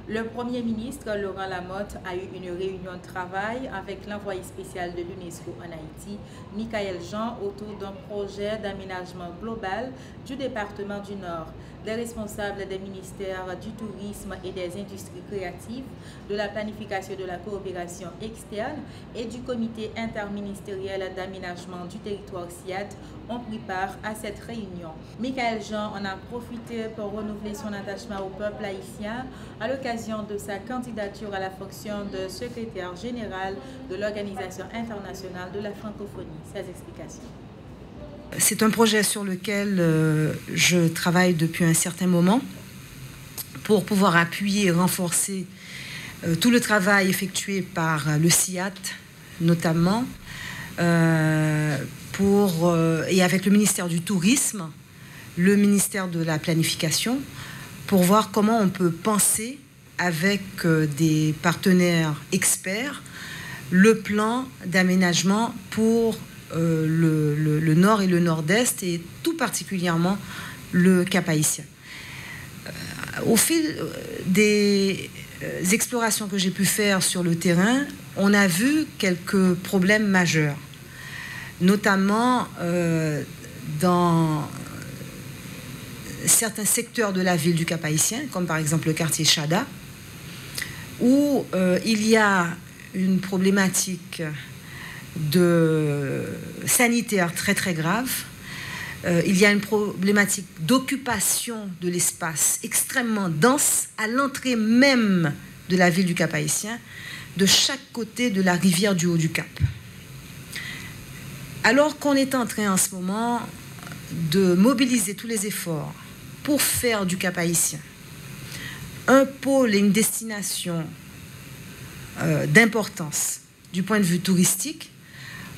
Le Premier ministre Laurent Lamotte a eu une réunion de travail avec l'envoyé spécial de l'UNESCO en Haïti, Michael Jean, autour d'un projet d'aménagement global du département du Nord. Des responsables des ministères du tourisme et des industries créatives, de la planification et de la coopération externe et du comité interministériel d'aménagement du territoire SIAT ont pris part à cette réunion. Michael Jean en a profité pour renouveler son attachement au peuple haïtien à l'occasion de sa candidature à la fonction de secrétaire général de l'Organisation internationale de la francophonie. Ses explications. C'est un projet sur lequel je travaille depuis un certain moment pour pouvoir appuyer et renforcer tout le travail effectué par le SIAT, notamment, et avec le ministère du Tourisme, le ministère de la Planification, pour voir comment on peut penser avec des partenaires experts le plan d'aménagement pour le nord et le nord-est, et tout particulièrement le Cap-Haïtien. Au fil des explorations que j'ai pu faire sur le terrain, on a vu quelques problèmes majeurs, notamment dans certains secteurs de la ville du Cap-Haïtien, comme par exemple le quartier Chada, où il y a une problématique sanitaire très très grave. Il y a une problématique d'occupation de l'espace extrêmement dense à l'entrée même de la ville du Cap-Haïtien, de chaque côté de la rivière du Haut-du-Cap. Alors qu'on est en train en ce moment de mobiliser tous les efforts pour faire du Cap-Haïtien un pôle et une destination d'importance du point de vue touristique,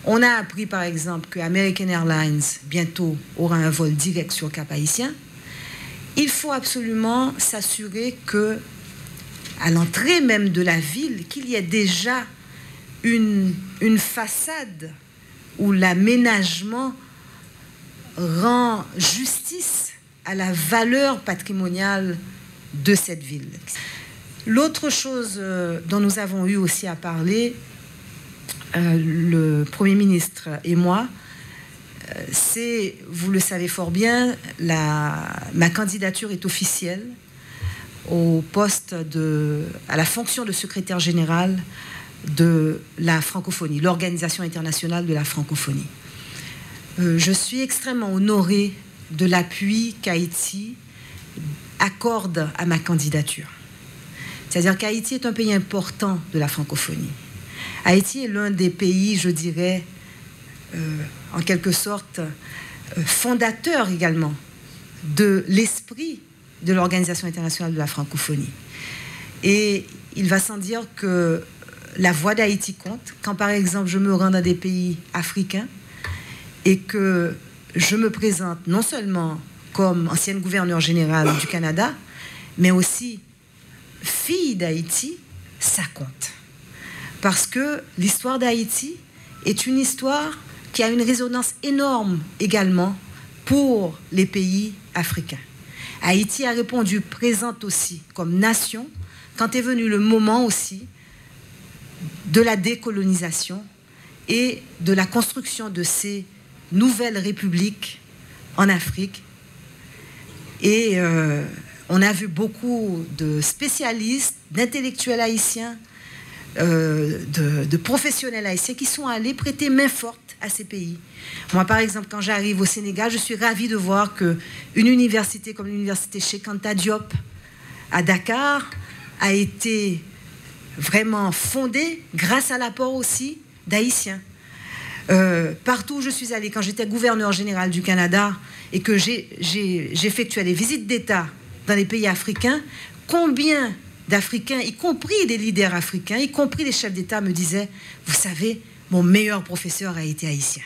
on a appris par exemple que American Airlines bientôt aura un vol direct sur Cap-Haïtien. Il faut absolument s'assurer que, à l'entrée même de la ville, qu'il y ait déjà une façade où l'aménagement rend justice à la valeur patrimoniale de cette ville. L'autre chose dont nous avons eu aussi à parler, le Premier ministre et moi, c'est, vous le savez fort bien, ma candidature est officielle au poste à la fonction de secrétaire général de la francophonie, l'Organisation internationale de la francophonie. Je suis extrêmement honorée de l'appui qu'Haïti accorde à ma candidature. C'est-à-dire qu'Haïti est un pays important de la francophonie. Haïti est l'un des pays, je dirais, en quelque sorte, fondateur également de l'esprit de l'Organisation internationale de la francophonie. Et il va sans dire que la voix d'Haïti compte. Quand, par exemple, je me rends dans des pays africains et que je me présente non seulement comme ancienne gouverneure générale du Canada, mais aussi fille d'Haïti, ça compte. Parce que l'histoire d'Haïti est une histoire qui a une résonance énorme également pour les pays africains. Haïti a répondu présente aussi comme nation quand est venu le moment aussi de la décolonisation et de la construction de ces nouvelles républiques en Afrique. Et on a vu beaucoup de spécialistes, d'intellectuels haïtiens, de professionnels haïtiens qui sont allés prêter main forte à ces pays. Moi, par exemple, quand j'arrive au Sénégal, je suis ravie de voir qu'une université comme l'université Cheikh Anta Diop à Dakar a été vraiment fondée grâce à l'apport aussi d'Haïtiens. Partout où je suis allée, quand j'étais gouverneur général du Canada et que j'effectuais des visites d'État dans les pays africains, combien d'Africains, y compris des leaders africains, y compris des chefs d'État, me disaient « Vous savez, mon meilleur professeur a été haïtien ».